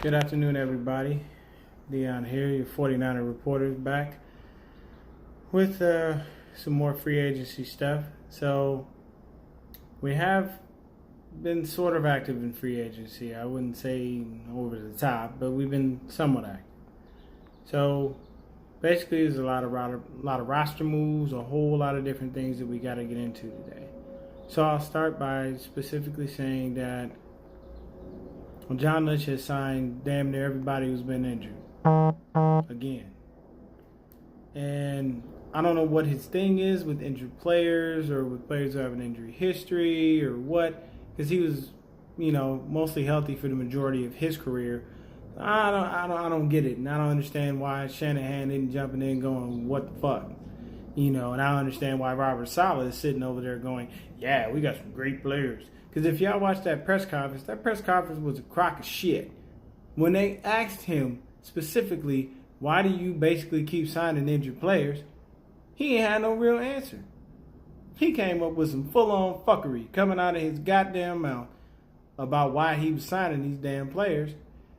Good afternoon, everybody. Dion here, your 49er reporter, back with some more free agency stuff. So, we have been sort of active in free agency. I wouldn't say over the top, but we've been somewhat active. So, basically, there's a lot of roster moves, a whole lot of different things that we got to get into today. So, I'll start by specifically saying that John Lynch has signed damn near everybody who's been injured again. And I don't know what his thing is with injured players or with players who have an injury history or what, because he was, mostly healthy for the majority of his career. I don't get it, and I don't understand why Shanahan isn't jumping in going, what the fuck? And I don't understand why Robert Saleh is sitting over there going, yeah, we got some great players. Because if y'all watched that press conference was a crock of shit. When they asked him specifically, why do you basically keep signing injured players, he ain't had no real answer. He came up with some full-on fuckery coming out of his goddamn mouth about why he was signing these damn players.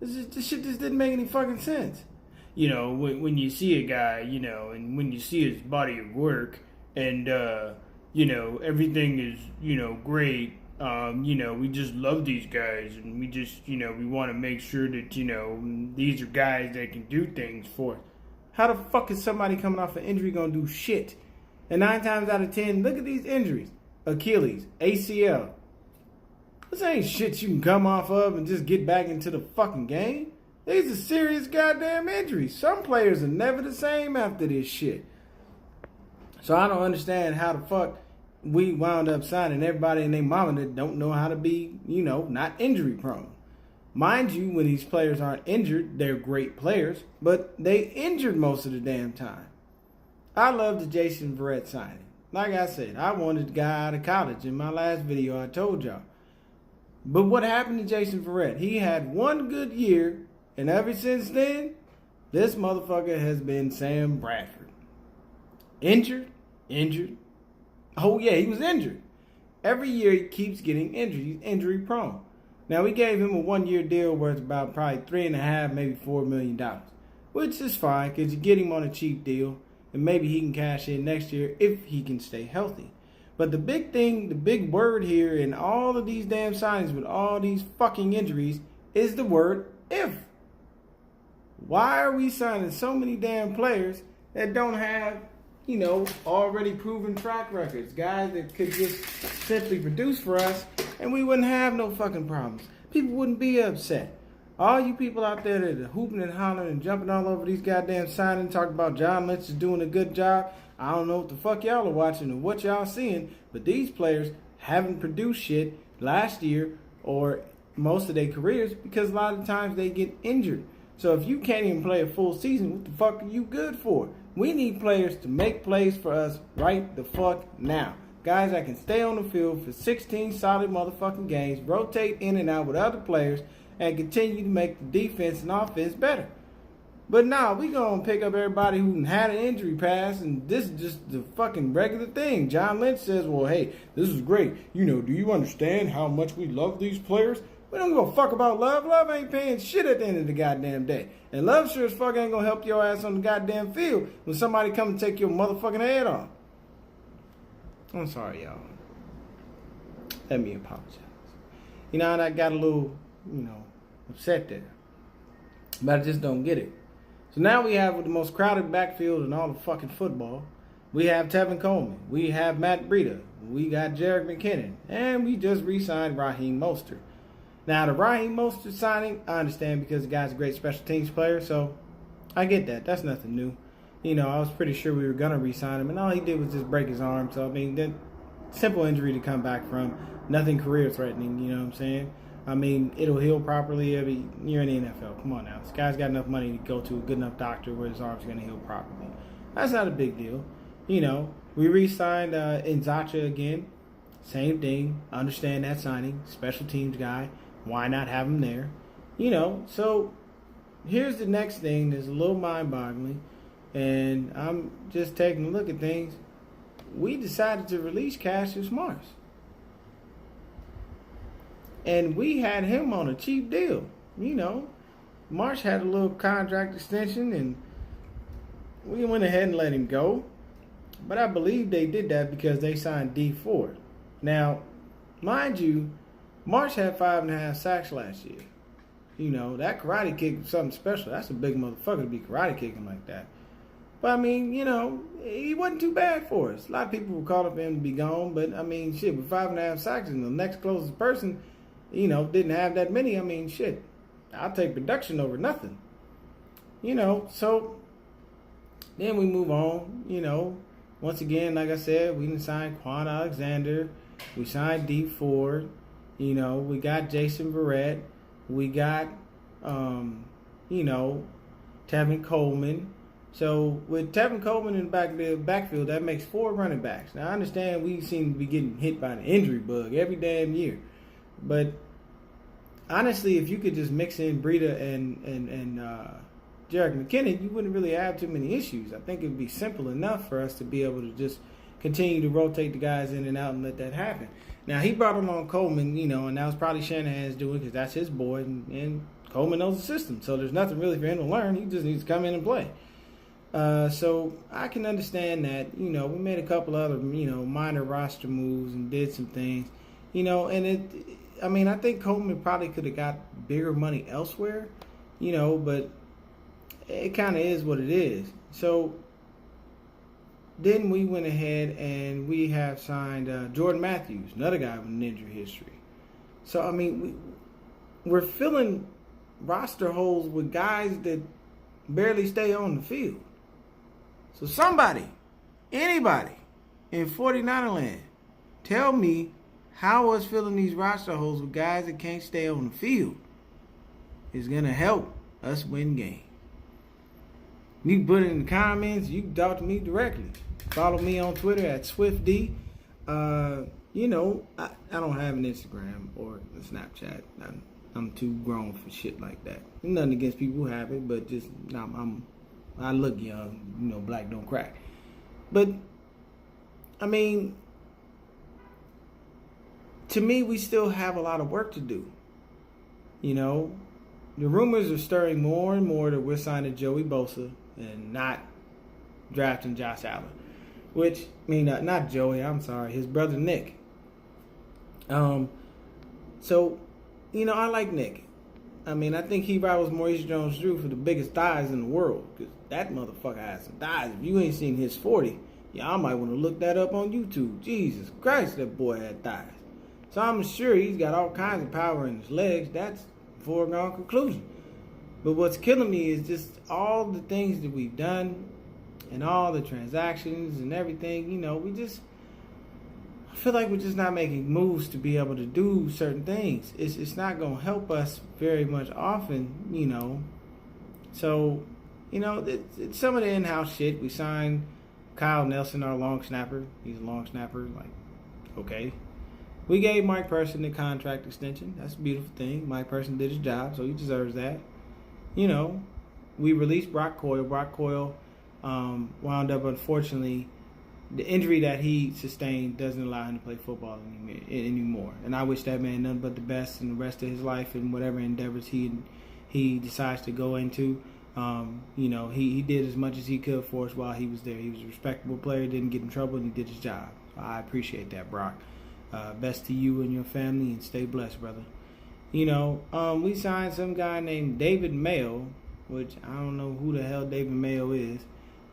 This shit just didn't make any fucking sense. When you see a guy, and when you see his body of work and, everything is, great. We just love these guys, and we just, we want to make sure that, these are guys that can do things for us. How the fuck is somebody coming off an injury going to do shit? And 9 times out of 10, look at these injuries. Achilles, ACL. This ain't shit you can come off of and just get back into the fucking game. These are serious goddamn injuries. Some players are never the same after this shit. So I don't understand how the fuck we wound up signing everybody and their mama that don't know how to be, not injury prone. Mind you, when these players aren't injured, they're great players, but they injured most of the damn time. I love the Jason Verrett signing. Like I said, I wanted the guy out of college. In my last video, I told y'all. But what happened to Jason Verrett? He had one good year, and ever since then, this motherfucker has been Sam Bradford. Injured. Oh, yeah, he was injured. Every year he keeps getting injured. He's injury prone. Now, we gave him a 1-year deal worth about probably $3.5, maybe $4 million, which is fine because you get him on a cheap deal and maybe he can cash in next year if he can stay healthy. But the big thing, the big word here in all of these damn signings with all these fucking injuries is the word if. Why are we signing so many damn players that don't have already proven track records, guys that could just simply produce for us, and we wouldn't have no fucking problems. People wouldn't be upset. All you people out there that are hooping and hollering and jumping all over these goddamn signings, talking about John Lynch is doing a good job. I don't know what the fuck y'all are watching or what y'all seeing, but these players haven't produced shit last year or most of their careers because a lot of times they get injured. So if you can't even play a full season, what the fuck are you good for? We need players to make plays for us right the fuck now. Guys that can stay on the field for 16 solid motherfucking games, rotate in and out with other players, and continue to make the defense and offense better. But nah, we gonna pick up everybody who had an injury pass, and this is just the fucking regular thing. John Lynch says, well, hey, this is great. Do you understand how much we love these players? We don't give a fuck about Love. Love ain't paying shit at the end of the goddamn day. And Love sure as fuck ain't gonna help your ass on the goddamn field when somebody come and take your motherfucking head off. I'm sorry, y'all. Let me apologize. And I got a little, upset there. But I just don't get it. So now we have the most crowded backfield in all of fucking football. We have Tevin Coleman. We have Matt Breida. We got Jerick McKinnon. And we just re-signed Raheem Mostert. Now, the Raheem Mostert signing, I understand because the guy's a great special teams player, so I get that. That's nothing new. I was pretty sure we were going to re-sign him, and all he did was just break his arm. So, that simple injury to come back from, nothing career-threatening, you know what I'm saying? It'll heal properly. You're in the NFL. Come on now. This guy's got enough money to go to a good enough doctor where his arm's going to heal properly. That's not a big deal. We re-signed Nzacha again. Same thing. Understand that signing. Special teams guy. Why not have him there? So here's the next thing that's a little mind-boggling, and I'm just taking a look at things. We decided to release Cassius Marsh. And we had him on a cheap deal. Marsh had a little contract extension, and we went ahead and let him go. But I believe they did that because they signed Dee Ford. Now, mind you, Marsh had 5.5 sacks last year. You know, that karate kick was something special. That's a big motherfucker to be karate kicking like that. But, I mean, you know, he wasn't too bad for us. A lot of people were calling for him to be gone. But, I mean, shit, with 5.5 sacks and the next closest person, you know, didn't have that many. I mean, shit, I'll take production over nothing. You know, so then we move on. You know, once again, like I said, we didn't sign Quan Alexander. We signed Dee Ford. You know, we got Jason Verrett. We got, you know, Tevin Coleman. So with Tevin Coleman in the backfield, that makes 4 running backs. Now I understand we seem to be getting hit by the injury bug every damn year, but honestly, if you could just mix in Breida and Jerick McKinnon, you wouldn't really have too many issues. I think it would be simple enough for us to be able to just continue to rotate the guys in and out and let that happen. Now, he brought along Coleman, you know, and that was probably Shanahan's doing because that's his boy, and Coleman knows the system. So there's nothing really for him to learn. He just needs to come in and play. So I can understand that, you know, we made a couple other, you know, minor roster moves and did some things, you know, and I think Coleman probably could have got bigger money elsewhere, you know, but it kind of is what it is. So then we went ahead and we have signed Jordan Matthews, another guy with an injury history. So, I mean, we're filling roster holes with guys that barely stay on the field. So somebody, anybody in 49er land, tell me how us filling these roster holes with guys that can't stay on the field is going to help us win games. You can put it in the comments. You can talk to me directly. Follow me on Twitter at SwiftD. You know, I don't have an Instagram or a Snapchat. I'm too grown for shit like that. Nothing against people who have it, but just I look young. You know, black don't crack. But I mean, to me, we still have a lot of work to do. You know, the rumors are stirring more and more that we're signing Joey Bosa and not drafting Josh Allen. Which, I mean, not Joey, I'm sorry, his brother Nick. So, you know, I like Nick. I mean, I think he rivals Maurice Jones-Drew for the biggest thighs in the world. Because that motherfucker has some thighs. If you ain't seen his 40, y'all might want to look that up on YouTube. Jesus Christ, that boy had thighs. So I'm sure he's got all kinds of power in his legs. That's a foregone conclusion. But what's killing me is just all the things that we've done and all the transactions and everything. You know, I feel like we're just not making moves to be able to do certain things. It's not going to help us very much often, you know. So, you know, it's some of the in-house shit. We signed Kyle Nelson, our long snapper. He's a long snapper. Like, okay. We gave Mike Person the contract extension. That's a beautiful thing. Mike Person did his job, so he deserves that. You know, we released Brock Coyle. Brock Coyle wound up, unfortunately, the injury that he sustained doesn't allow him to play football anymore. And I wish that man nothing but the best in the rest of his life and whatever endeavors he decides to go into. You know, he did as much as he could for us while he was there. He was a respectable player, didn't get in trouble, and he did his job. So I appreciate that, Brock. Best to you and your family, and stay blessed, brother. You know, we signed some guy named David Mayo, which I don't know who the hell David Mayo is.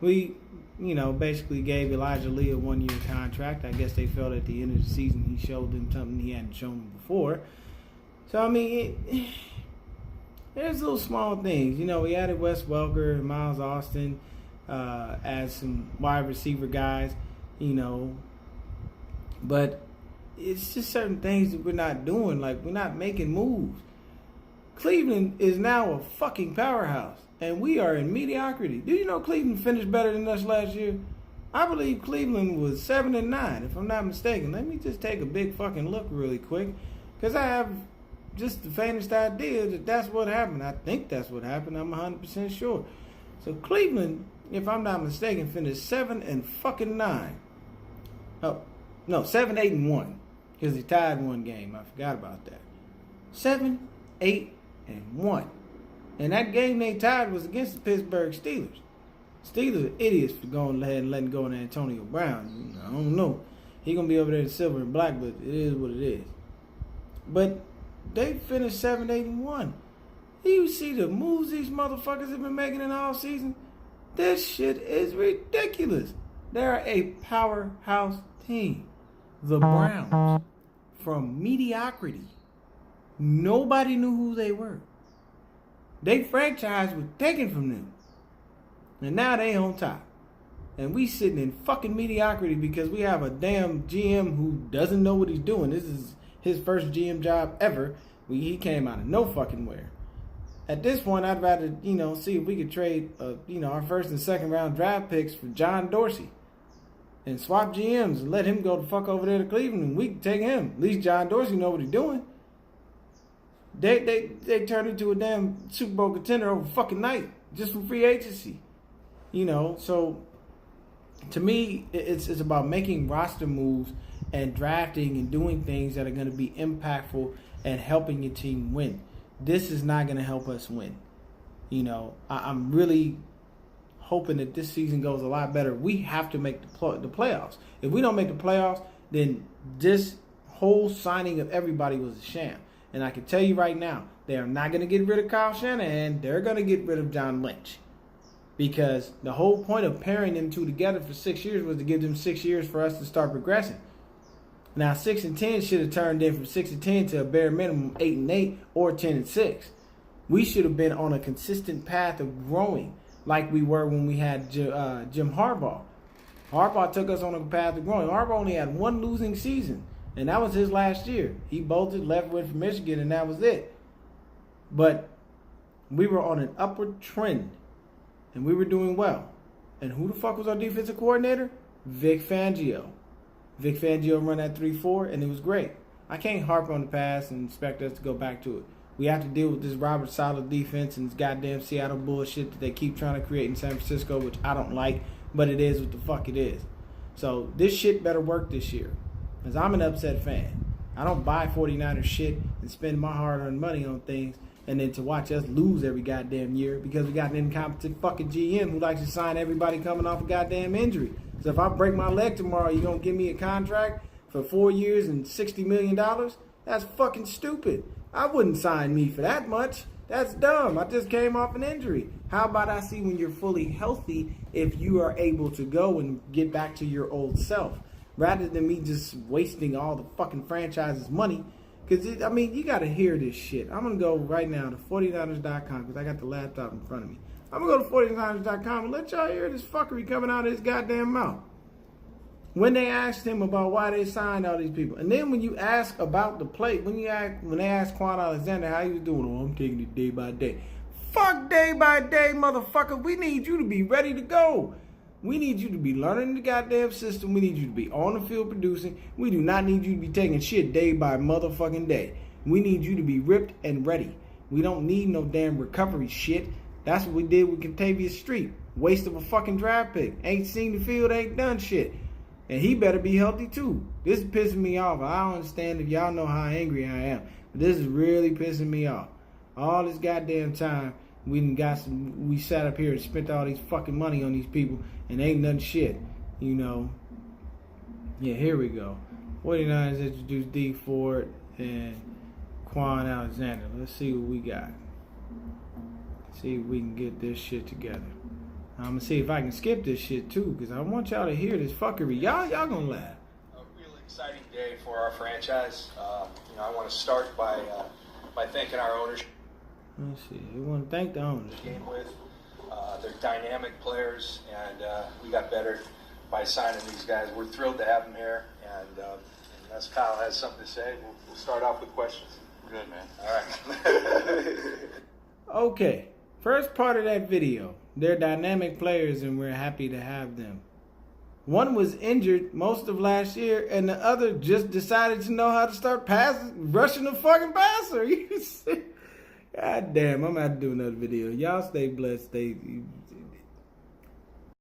We, you know, basically gave Elijah Lee a 1-year contract. I guess they felt at the end of the season he showed them something he hadn't shown them before. So, I mean, there's little small things. You know, we added Wes Welker and Miles Austin as some wide receiver guys, you know. But it's just certain things that we're not doing. Like, we're not making moves. Cleveland is now a fucking powerhouse, and we are in mediocrity. Do you know Cleveland finished better than us last year? I believe Cleveland was 7-9, if I'm not mistaken. Let me just take a big fucking look really quick, because I have just the faintest idea that that's what happened. I think that's what happened. I'm 100% sure. So Cleveland, if I'm not mistaken, finished 7-9. Oh, no, 7-8-1, because they tied one game. I forgot about that. 7-8-1. And that game they tied was against the Pittsburgh Steelers. Steelers are idiots for going ahead and letting go of Antonio Brown. I don't know. He going to be over there in silver and black, but it is what it is. But they finished 7-8-1. You see the moves these motherfuckers have been making in the offseason? This shit is ridiculous. They're a powerhouse team. The Browns, from mediocrity, nobody knew who they were. Their franchise was taken from them. And now they on top. And we sitting in fucking mediocrity because we have a damn GM who doesn't know what he's doing. This is his first GM job ever. He came out of no fucking where. At this point, I'd rather, see if we could trade, our first and second round draft picks for John Dorsey. And swap GMs and let him go the fuck over there to Cleveland and we can take him. At least John Dorsey know what he's doing. They turned into a damn Super Bowl contender over fucking night. Just from free agency. So to me, it's about making roster moves and drafting and doing things that are going to be impactful and helping your team win. This is not going to help us win. I'm really hoping that this season goes a lot better. We have to make the playoffs. If we don't make the playoffs, then this whole signing of everybody was a sham. And I can tell you right now, they are not going to get rid of Kyle Shanahan. They're going to get rid of John Lynch. Because the whole point of pairing them two together for 6 years was to give them 6 years for us to start progressing. Now 6-10 should have turned in from 6-10 to a bare minimum 8-8 or 10-6. We should have been on a consistent path of growing like we were when we had Jim Harbaugh. Harbaugh took us on a path of growing. Harbaugh only had one losing season, and that was his last year. He bolted, left, went for Michigan, and that was it. But we were on an upward trend, and we were doing well. And who the fuck was our defensive coordinator? Vic Fangio. Vic Fangio run that 3-4, and it was great. I can't harp on the past and expect us to go back to it. We have to deal with this Robert Saleh defense and this goddamn Seattle bullshit that they keep trying to create in San Francisco, which I don't like, but it is what the fuck it is. So this shit better work this year, because I'm an upset fan. I don't buy 49ers shit and spend my hard-earned money on things and then to watch us lose every goddamn year because we got an incompetent fucking GM who likes to sign everybody coming off a goddamn injury. So if I break my leg tomorrow, you gonna give me a contract for 4 years and $60 million? That's fucking stupid. I wouldn't sign me for that much. That's dumb. I just came off an injury. How about I see when you're fully healthy if you are able to go and get back to your old self, rather than me just wasting all the fucking franchise's money. Because, you got to hear this shit. I'm going to go right now to 49ers.com because I got the laptop in front of me. I'm going to go to 49ers.com and let y'all hear this fuckery coming out of his goddamn mouth. When they asked him about why they signed all these people. And then when you ask about the play, when they asked Quan Alexander how he was doing, I'm taking it day by day. Fuck day by day, motherfucker. We need you to be ready to go. We need you to be learning the goddamn system. We need you to be on the field producing. We do not need you to be taking shit day by motherfucking day. We need you to be ripped and ready. We don't need no damn recovery shit. That's what we did with Contavious Street. Waste of a fucking draft pick. Ain't seen the field, ain't done shit. And he better be healthy too. This is pissing me off. I don't understand if y'all know how angry I am. But this is really pissing me off. All this goddamn time, we sat up here and spent all these fucking money on these people and ain't nothing shit. Yeah, here we go. 49ers introduced D Ford and Quan Alexander. Let's see what we got. See if we can get this shit together. I'm going to see if I can skip this shit too, because I want y'all to hear this fuckery. Y'all going to laugh. A really exciting day for our franchise. I want to start by thanking our owners. Let's see. We want to thank the owners. Game with. They're dynamic players, and we got better by signing these guys. We're thrilled to have them here, and unless Kyle has something to say, we'll start off with questions. Good, man. All right. Okay. First part of that video. They're dynamic players, and we're happy to have them. One was injured most of last year, and the other just decided to know how to start rushing the fucking passer. You see? God damn, I'm going to have to do another video. Y'all stay blessed. Stay